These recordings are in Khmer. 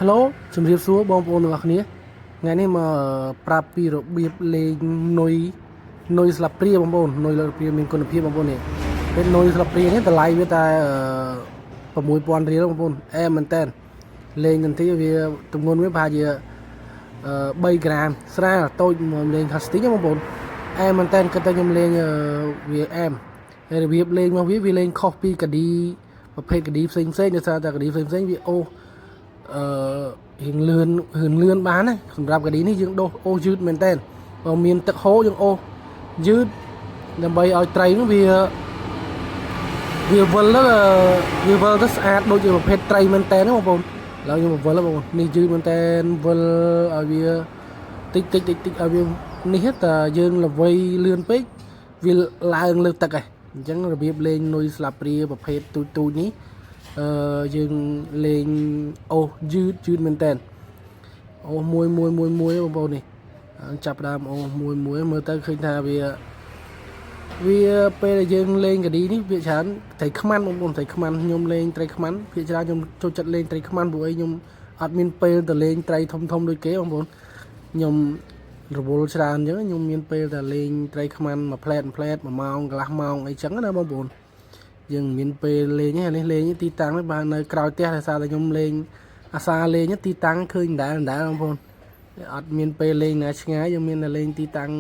ฮัลโหลជំរាបសួរបងប្អូនទាំងអស់គ្នាថ្ងៃនេះមកប្រាប់ពីរបៀបលេងនុយស្លាបព្រាបងប្អូននុយស្លាបព្រាមានគុណភាពបងប្អូននេះពេលនុយស្លាបព្រានេះតម្លៃវាតែ6000រៀលបងប្អូនអែមែនតើលេងទាំងទីវាទម្ងន់វាប្រហែលជា3ក្រាមស្រាលតូចមកលេងខាស្ទីកបងប្អូនអែមែនតើគិតតែខ្ញុំលេងវាអែមហើយរបៀបលេងរបស់វាលេងខុសពីកាឌីប្រភេទកាឌីផ្សេងដោយសារតែកាឌីផ្សេងវាអូសរៀងលឿនបានណាសម្រាប់កាឌីនេះយើងដុសអូសយឺតមែនតើបើមានទឹកហូរយើងអូសយឺតដើម្បីឲ្យត្រីនោះវាវិលទៅស្អាតដូចជាប្រភេទត្រីមែនតើណាបងប្អូនឡើយខ្ញុំវិលបងប្អូននេះយឺតមែនតើវិលឲ្យវាតិចឲ្យវានេះតែយើងល្វីលឿនពេកវាឡើងលើទឹកហើយអញ្ចឹងរបៀបលេងនុយស្លាបព្រាប្រភេទទូចនេះយើងលេងអូសយឺតមែនតើអូសមួយបងប្អូននេះចាប់ដើមអូសមួយមើលទៅឃើញថាវាពេលដែលយើងលេងកាឌីនេះវាច្រើនត្រីខ្មាន់បងប្អូនត្រីខ្មាន់ខ្ញុំលេងត្រីខ្មាន់ភាគច្រើនខ្ញុំចូលចិត្តលេងត្រីខ្មាន់ព្រោះអីខ្ញុំអត់មានពេលទៅលេងត្រីធំដូចគេបងប្អូនខ្ញុំរវល់ច្រើនអញ្ចឹងខ្ញុំមានពេលតែលេងត្រីខ្មាន់មួយផ្លែត1ម៉ោងកន្លះម៉ោងអីចឹងណាបងប្អូនយើងមានពេលលេងនេះលេងទីតាំងនេះបាននៅក្រោយផ្ទះដោយសារតែខ្ញុំលេងអាសាលេងទីតាំងឃើញដែរបងប្អូនអត់មានពេលលេងណាឆ្ងាយយើងមានតែលេងទីតាំង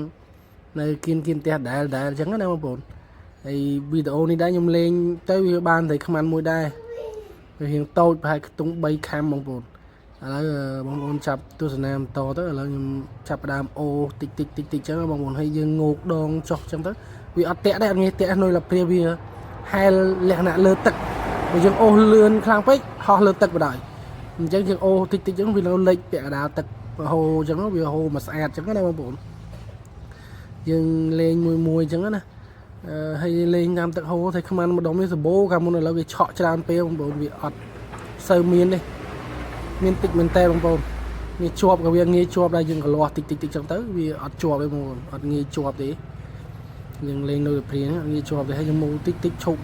នៅគៀនផ្ទះដែលអញ្ចឹងណាបងប្អូនហើយវីដេអូនេះដែរខ្ញុំលេងទៅវាបានត្រីខ្មាន់មួយដែរវារៀងតូចប្រហែលខ្ទង់3ខាំបងប្អូនឥឡូវបងប្អូនចាប់ទស្សនាបន្តទៅឥឡូវខ្ញុំចាប់ផ្ដើមអូតិចអញ្ចឹងបងប្អូនហើយយើងងោកដងចុះអញ្ចឹងទៅវាអត់តាក់ដែរអត់ងាយតាក់នុយស្លាបព្រាវាហែលលក្ខណៈលើទឹកបើយើងអូសលឿនខ្លាំងពេកហោះលើទឹកបណ្ដោយអញ្ចឹងយើងអូសតិចអញ្ចឹងវានៅលិចពាក់កណ្ដាលទឹកហូរអញ្ចឹងវាហូរមកស្អាតអញ្ចឹងណាបងប្អូនយើងលេងមួយអញ្ចឹងណាហើយលេងតាមទឹកហូរតែខ្មាន់ម្ដងនេះសម្បូរកាលមុនឥឡូវវាឆក់ច្រើនពេកបងប្អូនវាអត់សូវមានទេមានតិចមែនតើបងប្អូនវាជាប់ក៏វាងាយជាប់ដែរយើងកលាស់តិចអញ្ចឹងទៅវាអត់ជាប់ទេបងប្អូនអត់ងាយជាប់ទេយើងលេងនៅព្រាងាយជាប់ទេហើយយើងមកតិចឈប់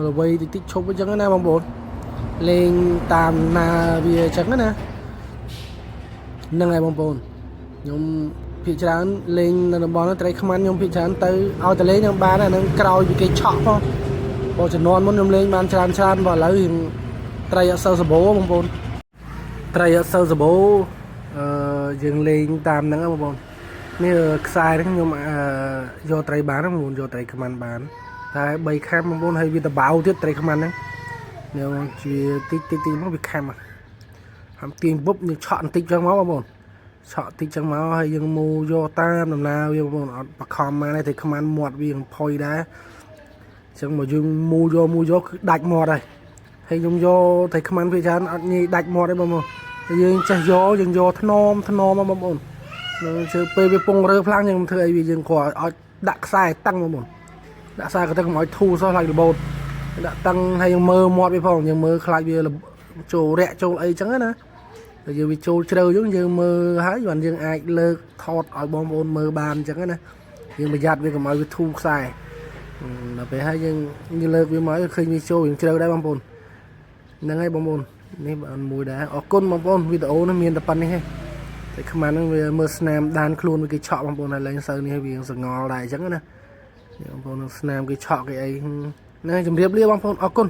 ល្វីតិចឈប់អញ្ចឹងណាបងប្អូនលេងតាមណាវាអញ្ចឹងណាហ្នឹងហើយបងប្អូនខ្ញុំភាគច្រើនលេងនៅតំបន់ត្រីខ្មាន់ខ្ញុំភាគច្រើនទៅឲ្យតែលេងខ្ញុំបានហ្នឹងក្រោយពីគេឆក់ផងបើជំនាន់មុនខ្ញុំលេងបានច្រើនបើឥឡូវត្រីអត់សូវសម្បូរបងប្អូនត្រីអត់សូវសម្បូរយើងលេងតាមហ្នឹងបងប្អូននេះខ្សែហ្នឹងខ្ញុំយកត្រីបានហ្នឹងបងប្អូនយកត្រីខ្មាន់បានតែ3ខាំបងប្អូនហើយវាតបៅទៀតត្រីខ្មាន់ហ្នឹងខ្ញុំជាតិចមកវាខាំហាំទាញពុបយើងឆក់បន្តិចចឹងមកបងប្អូនឆក់តិចចឹងមកហើយយើងមូយកតាមដំណើរវាបងប្អូនអត់បខំមកទេខ្មាន់មាត់វាផុយដែរអញ្ចឹងមកយើងមូយកគឺដាច់មាត់ហើយខ្ញុំយកតែខ្មាន់វាច្រើនអត់ងាយដាច់មាត់ទេបងប្អូនយើងចេះយើងយកថ្នមមកបងប្អូនជើពេលវាពងរើខ្លាំងយើងធ្វើអីវាយើងគ្រាន់ឲ្យដាក់ខ្សែតឹងបងប្អូនដាក់ខ្សែក៏ទៅកុំឲ្យធូរសោះខ្លាចរបូតដាក់តឹងហើយយើងមើលមាត់វាផងយើងមើលខ្លាចវាចូលរាក់ចូលអីចឹងណាតែយើងវាចូលជ្រៅចឹងយើងមើលហើយបានយើងអាចលើកថតឲ្យបងប្អូនមើលបានចឹងណាយើងប្រយ័ត្នវាកុំឲ្យវាធូរខ្សែដល់ពេលហើយយើងលើកវាមកឃើញវាចូលយើងជ្រៅដែរបងប្អូនហ្នឹងហើយបងប្អូននេះបានមួយដែរអរគុណបងប្អូនវីដេអូនេះមានតែប៉ុណ្្នេះទេតែខ្មាន់ហ្នឹងវាមើលស្នាមដានខ្លួនវាគេឆក់បងប្អូនហើយឡើងសៅនេះវាសងល់ដែរអញ្ចឹងណាបងប្អូនស្នាមគេឆក់គេអីហ្នឹងជម្រាបលាបងប្អូនអរគុណ